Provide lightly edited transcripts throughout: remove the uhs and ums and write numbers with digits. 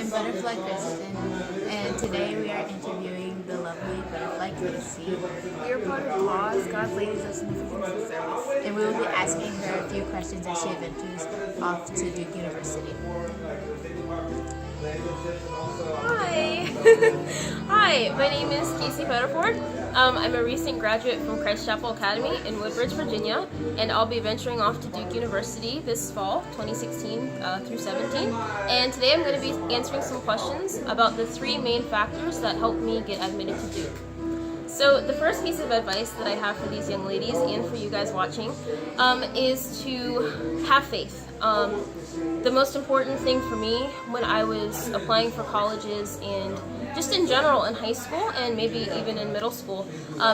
I'm Butterfly Kristen, and today we are interviewing the lovely Butterfly Casey. We are part of Pause, God's Ladies of Significance and Service, and we will be asking her a few questions as she adventures off to Duke University. Hi! Hi, my name is Casey Pettiford. I'm a recent graduate from Christ Chapel Academy in Woodbridge, Virginia, and I'll be venturing off to Duke University this fall, 2016 through 17. And today I'm going to be answering some questions about the three main factors that helped me get admitted to Duke. So the first piece of advice that I have for these young ladies and for you guys watching is to have faith. The most important thing for me when I was applying for colleges and just in general in high school and maybe even in middle school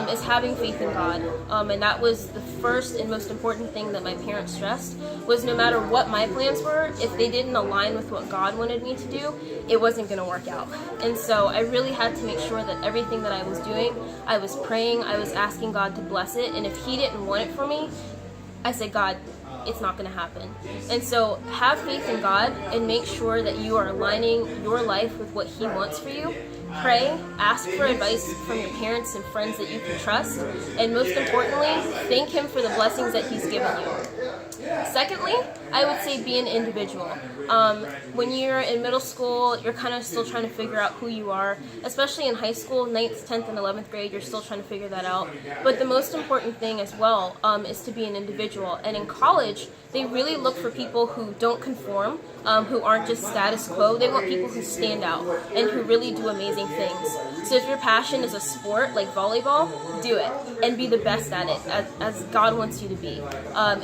is having faith in God. And that was the first and most important thing that my parents stressed, was no matter what my plans were, if they didn't align with what God wanted me to do, it wasn't going to work out. And so I really had to make sure that everything that I was doing, I was praying, I was asking God to bless it, and if He didn't want it for me, I said, God, it's not going to happen. And so have faith in God and make sure that you are aligning your life with what He wants for you. Pray, ask for advice from your parents and friends that you can trust, and most importantly, thank Him for the blessings that He's given you. Secondly, I would say be an individual. When you're in middle school, you're kind of still trying to figure out who you are, especially in high school, 9th, 10th, and 11th grade, you're still trying to figure that out. But the most important thing as well is to be an individual. And in college, they really look for people who don't conform, who aren't just status quo. They want people who stand out and who really do amazing things. So if your passion is a sport like volleyball, do it and be the best at it as God wants you to be.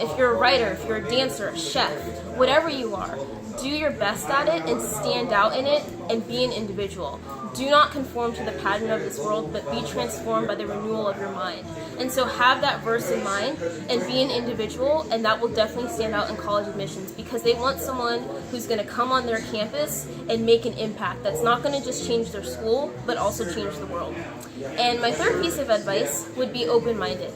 If you're a writer, if you're a dancer, a chef, whatever you are, do your best at it and stand out in it and be an individual. Do not conform to the pattern of this world, but be transformed by the renewal of your mind. And so have that verse in mind and be an individual, and that will definitely stand out in college admissions, because they want someone who's going to come on their campus and make an impact that's not going to just change their school, but also change the world. And my third piece of advice would be open-minded.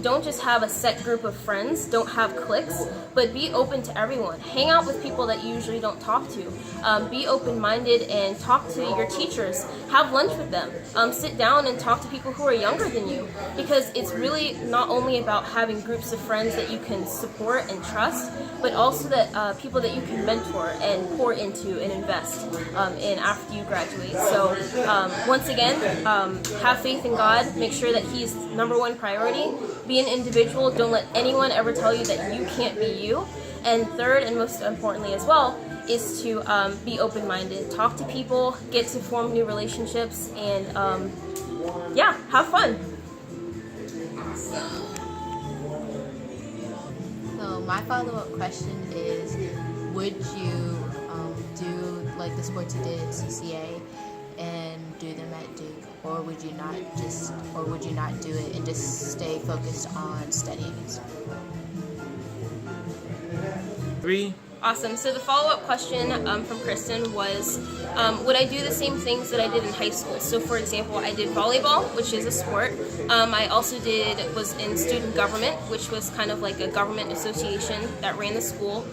Don't just have a set group of friends, don't have cliques, but be open to everyone. Hang out with people that you usually don't talk to. Be open-minded and talk to your teachers. Have lunch with them. Sit down and talk to people who are younger than you, because it's really not only about having groups of friends that you can support and trust, but also that people that you can mentor and pour into and invest in after you graduate. So once again, have faith in God. Make sure that He's number one priority. Be an individual. Don't let anyone ever tell you that you can't be you. And third, and most importantly as well, is to be open-minded. Talk to people, get to form new relationships, and yeah, have fun. So my follow-up question is, would you do like the sports you did at CCA and do them at Duke, or would you not do it and just stay focused on studying? Awesome. So the follow-up question from Kristen was, would I do the same things that I did in high school? So for example, I did volleyball, which is a sport. I also was in student government, which was kind of like a government association that ran the school,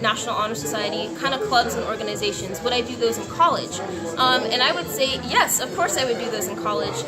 National Honor Society, kind of clubs and organizations. Would I do those in college? And I would say, yes, of course I would do those in college,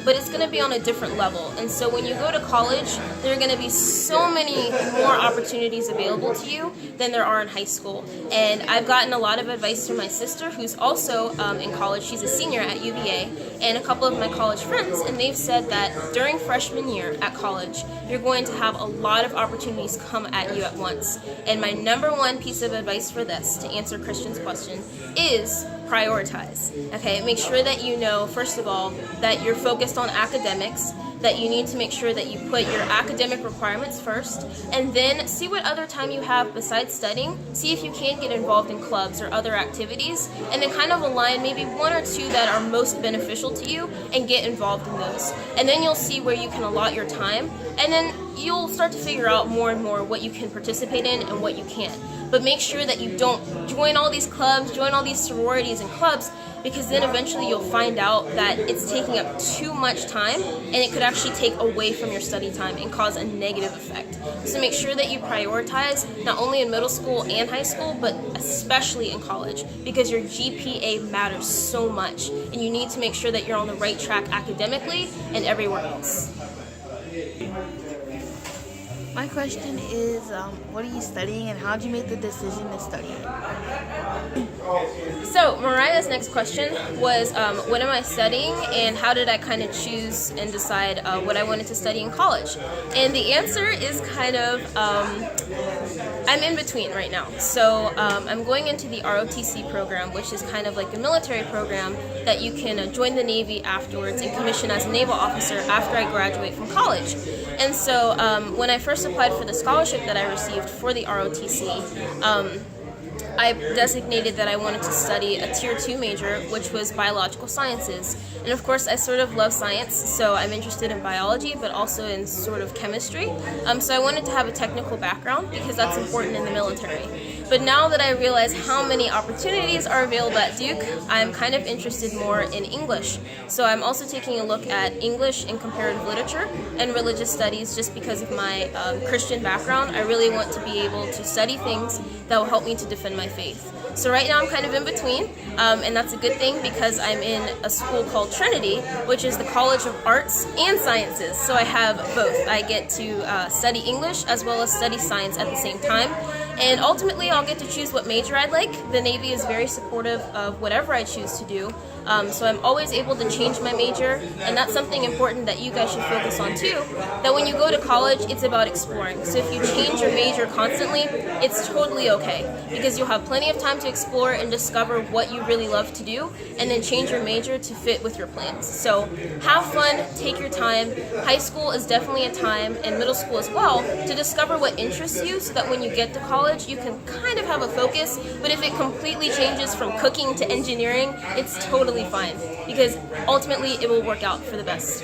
but it's going to be on a different level. And so when you go to college, there are going to be so many more opportunities available to you than there are in high school. And I've gotten a lot of advice from my sister, who's also in college. She's a senior at UVA, and a couple of my college friends, and they've said that during freshman year at college, you're going to have a lot of opportunities come at you at once. And my number one piece of advice for this, to answer Christian's question, is prioritize. Okay, make sure that you know, first of all, that you're focused on academics, that you need to make sure that you put your academic requirements first, and then see what other time you have besides studying. See if you can get involved in clubs or other activities, and then kind of align maybe one or two that are most beneficial to you and get involved in those. And then you'll see where you can allot your time, and then you'll start to figure out more and more what you can participate in and what you can't. But make sure that you don't join all these clubs, join all these sororities and clubs, because then eventually you'll find out that it's taking up too much time and it could actually take away from your study time and cause a negative effect. So make sure that you prioritize not only in middle school and high school, but especially in college, because your GPA matters so much and you need to make sure that you're on the right track academically and everywhere else. My question is, what are you studying and how did you make the decision to study it? So Mariah's next question was, what am I studying and how did I kind of choose and decide what I wanted to study in college? And the answer is kind of, I'm in between right now. So I'm going into the ROTC program, which is kind of like a military program that you can join the Navy afterwards and commission as a naval officer after I graduate from college. And so when I first applied for the scholarship that I received for the ROTC, I designated that I wanted to study a Tier 2 major, which was biological sciences. And of course, I sort of love science, so I'm interested in biology, but also in sort of chemistry. So I wanted to have a technical background because that's important in the military. But now that I realize how many opportunities are available at Duke, I'm kind of interested more in English. So I'm also taking a look at English and comparative literature and religious studies just because of my Christian background. I really want to be able to study things that will help me to defend my faith. So right now I'm kind of in between, and that's a good thing because I'm in a school called Trinity, which is the College of Arts and Sciences. So I have both. I get to study English as well as study science at the same time. And ultimately, I'll get to choose what major I'd like. The Navy is very supportive of whatever I choose to do. So I'm always able to change my major, and that's something important that you guys should focus on too, that when you go to college, it's about exploring. So if you change your major constantly, it's totally okay, because you'll have plenty of time to explore and discover what you really love to do, and then change your major to fit with your plans. So have fun, take your time. High school is definitely a time, and middle school as well, to discover what interests you so that when you get to college, you can kind of have a focus, but if it completely changes from cooking to engineering, it's totally fine, because ultimately it will work out for the best.